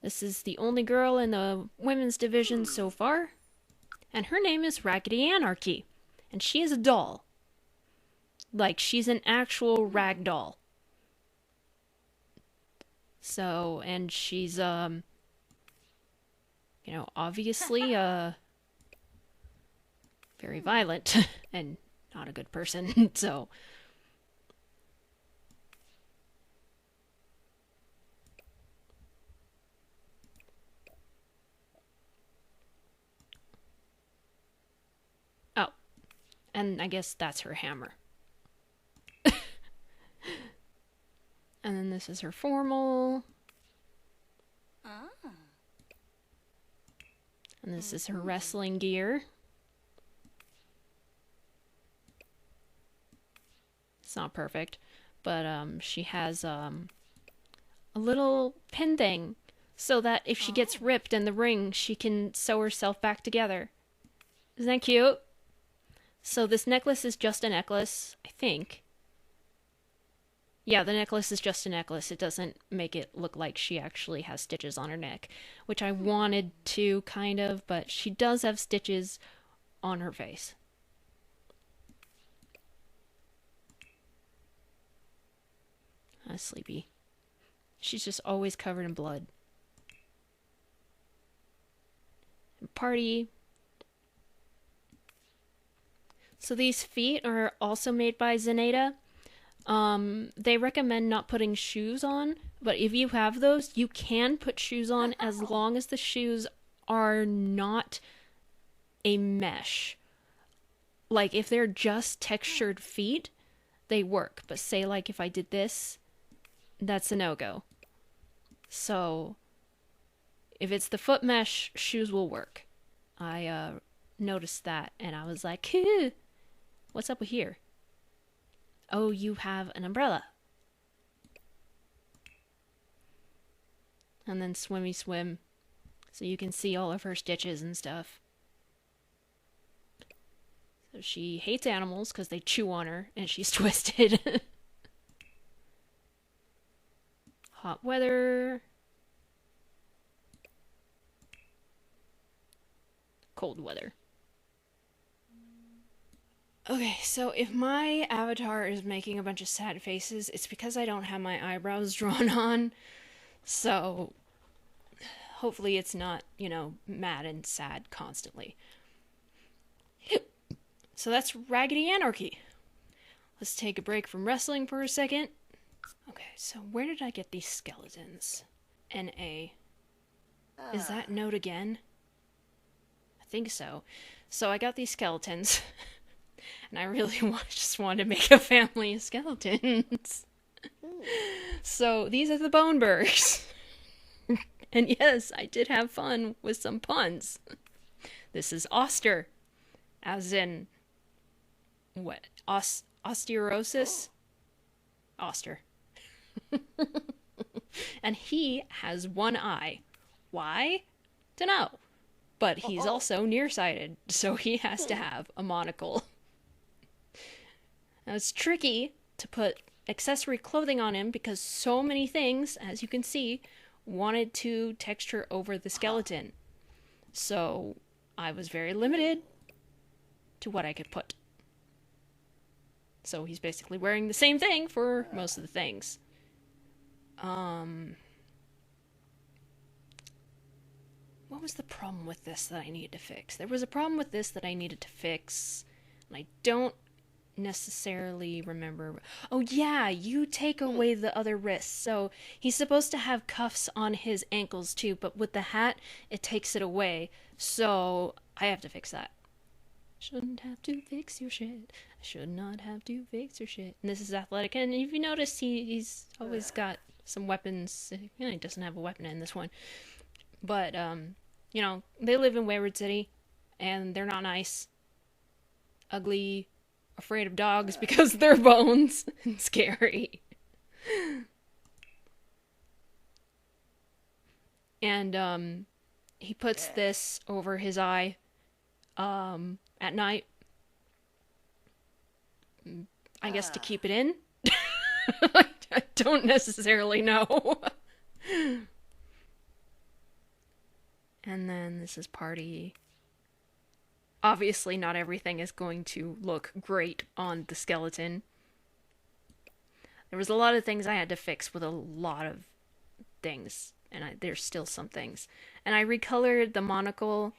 This is the only girl in the women's division so far. And her name is Raggedy Anarchy. And she is a doll. Like, she's an actual rag doll. So, and she's, obviously, very violent and not a good person, so. Oh, and I guess that's her hammer. And then this is her formal. And this is her wrestling gear. It's not perfect, but she has a little pin thing so that if she gets ripped in the ring, she can sew herself back together. Isn't that cute? So this necklace is just a necklace, I think. Yeah, the necklace is just a necklace. It doesn't make it look like she actually has stitches on her neck, which I wanted to, kind of, but she does have stitches on her face. I'm sleepy. She's just always covered in blood. And party. So these feet are also made by Zenaida. They recommend not putting shoes on, but if you have those, you can put shoes on as long as the shoes are not a mesh. Like, if they're just textured feet, they work. But say, like, if I did this, that's a no-go. So, if it's the foot mesh, shoes will work. I, noticed that, and I was like, what's up with here? Oh, you have an umbrella. And then swimmy swim, so you can see all of her stitches and stuff. So she hates animals because they chew on her, and she's twisted. Hot weather. Cold weather. Okay, so if my avatar is making a bunch of sad faces, it's because I don't have my eyebrows drawn on. So, hopefully it's not, mad and sad constantly. So that's Raggedy Anarchy. Let's take a break from wrestling for a second. Okay, so where did I get these skeletons? N-A. Is that note again? I think so. So I got these skeletons. And I really just wanted to make a family of skeletons. So these are the Bonebergs. And yes, I did have fun with some puns. This is Oster. As in, what? Osteoporosis? Oster. And he has one eye. Why? Dunno. But he's also nearsighted, so he has to have a monocle. Now it's tricky to put accessory clothing on him because so many things, as you can see, wanted to texture over the skeleton. So I was very limited to what I could put. So he's basically wearing the same thing for most of the things. What was the problem with this that I needed to fix? There was a problem with this that I needed to fix, and I don't necessarily remember. Oh yeah, you take away the other wrist. So he's supposed to have cuffs on his ankles too, but with the hat, it takes it away. So I have to fix that. Shouldn't have to fix your shit. I should not have to fix your shit. And this is athletic. And if you notice, he's always got some weapons. He doesn't have a weapon in this one. But, they live in Wayward City. And they're not nice. Ugly. Afraid of dogs because they're bones. And scary. And, he puts this over his eye. At night. I guess to keep it in. I don't necessarily know. And then this is party. Obviously, not everything is going to look great on the skeleton. There was a lot of things I had to fix with a lot of things, and there's still some things. And I recolored the monocle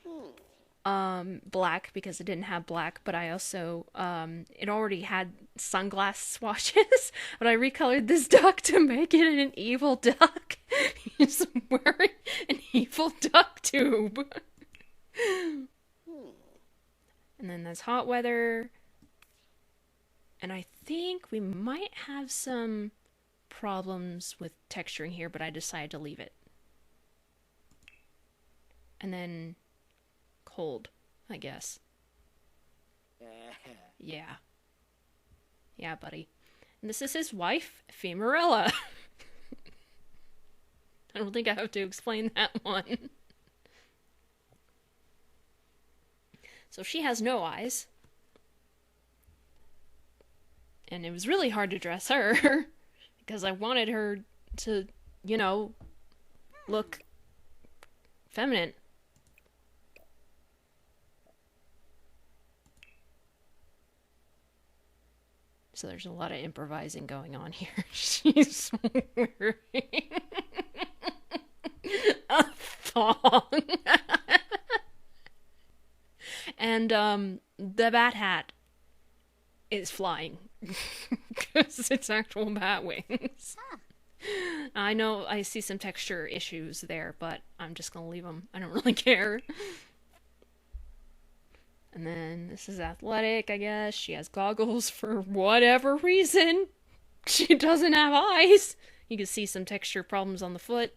black because it didn't have black, but I also it already had sunglass swatches, but I recolored this duck to make it an evil duck. He's wearing an evil duck tube. And then there's hot weather. And I think we might have some problems with texturing here, but I decided to leave it. And then cold, I guess. Yeah. Yeah, buddy. And this is his wife, Femarella. I don't think I have to explain that one. So she has no eyes. And it was really hard to dress her because I wanted her to, you know, look feminine. So there's a lot of improvising going on here. She's wearing a thong. And the bat hat is flying because it's actual bat wings. I know I see some texture issues there, but I'm just gonna leave them. I don't really care. And then this is athletic, I guess. She has goggles for whatever reason. She doesn't have eyes. You can see some texture problems on the foot.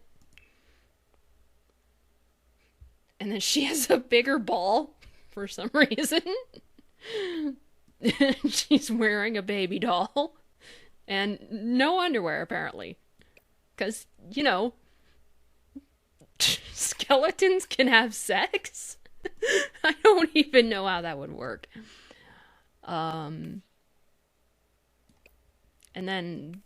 And then she has a bigger ball for some reason. She's wearing a baby doll. And no underwear, apparently. Because, you know, skeletons can have sex? I don't even know how that would work. And then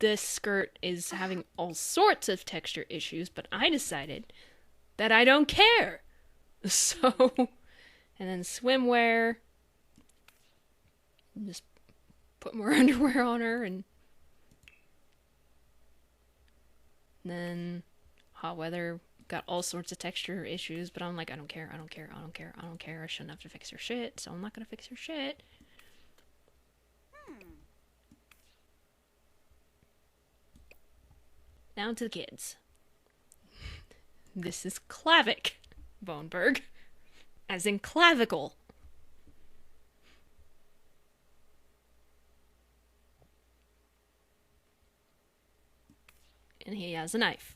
this skirt is having all sorts of texture issues, but I decided that I don't care. So, and then swimwear. Just put more underwear on her, and then hot weather. Got all sorts of texture issues, but I'm like, I don't care. I shouldn't have to fix her shit, so I'm not gonna fix her shit. Now to the kids. This is Clavic Boneberg, as in clavicle. And he has a knife.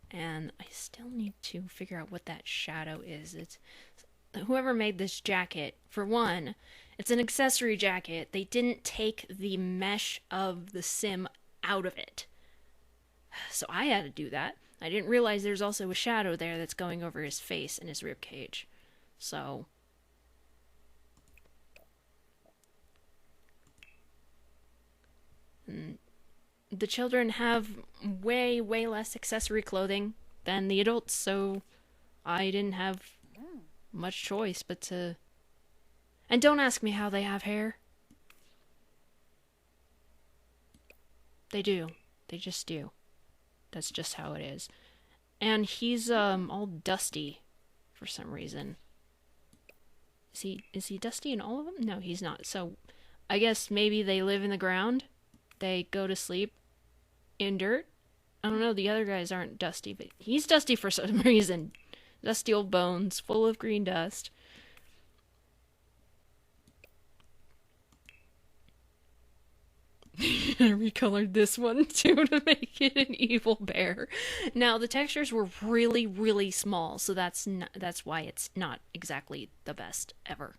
And I still need to figure out what that shadow is. It's whoever made this jacket, for one, it's an accessory jacket. They didn't take the mesh of the sim out of it. So I had to do that. I didn't realize there's also a shadow there that's going over his face and his rib cage. So the children have way less accessory clothing than the adults, so I didn't have much choice but to... And don't ask me how they have hair. They do. They just do. That's just how it is. And he's all dusty for some reason. Is he dusty in all of them? No, he's not. So I guess maybe they live in the ground. They go to sleep in dirt. I don't know, the other guys aren't dusty, but he's dusty for some reason. Dusty old bones, full of green dust. I recolored this one too to make it an evil bear. Now the textures were really small, so that's why it's not exactly the best ever.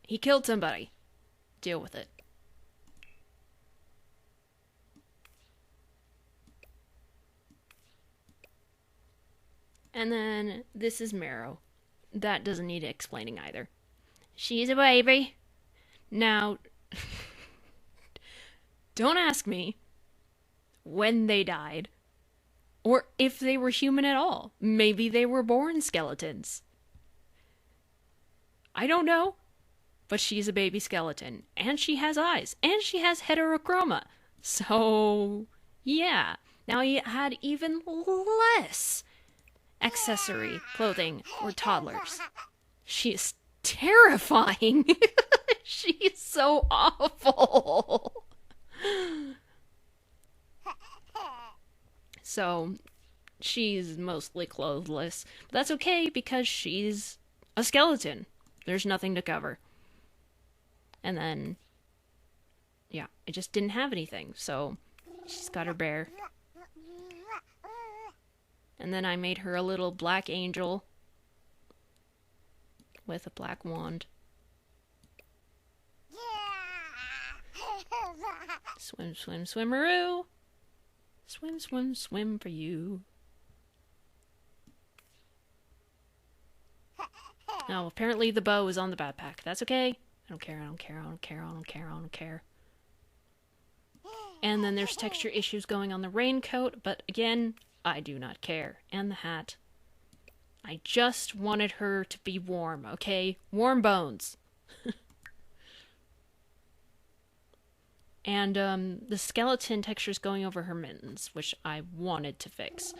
He killed somebody. Deal with it. And then this is Marrow. That doesn't need explaining either. She's a baby. Now, don't ask me when they died. Or if they were human at all. Maybe they were born skeletons. I don't know. But she's a baby skeleton. And she has eyes. And she has heterochroma. So, yeah. Now you had even less accessory clothing for toddlers. She is terrifying. She is so awful. So, she's mostly clothless. But that's okay because she's a skeleton. There's nothing to cover. And then, yeah, I just didn't have anything. So, she's got her bear. And then I made her a little black angel with a black wand. Swim, swim, swimmeroo. Swim, swim, swim for you. Now, apparently the bow is on the backpack. That's okay. I don't care, I don't care, I don't care, I don't care, I don't care. And then there's texture issues going on the raincoat, but again, I do not care. And the hat. I just wanted her to be warm, okay? Warm bones. And the skeleton texture's going over her mittens, which I wanted to fix.